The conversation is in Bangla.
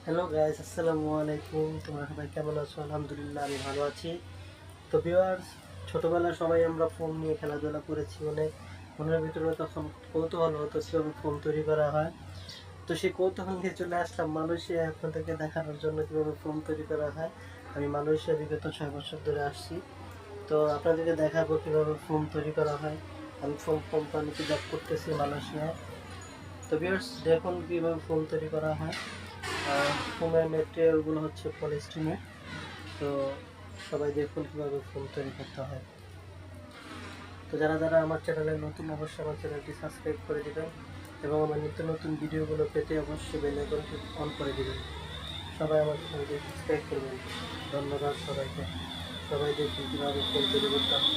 হ্যালো গাইস, আসসালামু আলাইকুম। তোমরা সবাই কেমন আছো? আলহামদুলিল্লাহ, আমি ভালো আছি। তো ভিউয়ার্স, ছোটোবেলায় সবাই আমরা ফোন নিয়ে খেলাধুলা করেছি। মনের ভিতরে তখন কৌতূহল হতো কীভাবে ফোন তৈরি করা হয়। তো সেই কৌতূহল নিয়ে চলে আসলাম মালয়েশিয়া আপনাদেরকে দেখানোর জন্য কীভাবে ফোন তৈরি করা হয়। আমি মালয়েশিয়া বিগত 6 বছর ধরে আসছি। তো আপনাদেরকে দেখাবো কীভাবে ফোন তৈরি করা হয়। আমি ফোন কোম্পানিতে জব করতেছি মালয়েশিয়ায়। তো ভিউয়ার্স, দেখুন কীভাবে ফোম তৈরি করা হয়। ফোমের ম্যাটেরিয়ালগুলো হচ্ছে পলিস্টিনের। তো সবাই দেখুন কীভাবে ফোম তৈরি করতে হয়। তো যারা যারা আমার চ্যানেলে নতুন, অবশ্যই আমার চ্যানেলটি সাবস্ক্রাইব করে দেবেন এবং আমার নিত্য নতুন ভিডিওগুলো পেতে অবশ্যই বেল আইকনটি অন করে দেবেন। সবাই আমার চ্যানেলটি সাবস্ক্রাইব করবেন। ধন্যবাদ সবাইকে। সবাই দেখুন কীভাবে ফোম তৈরি করতে হয়।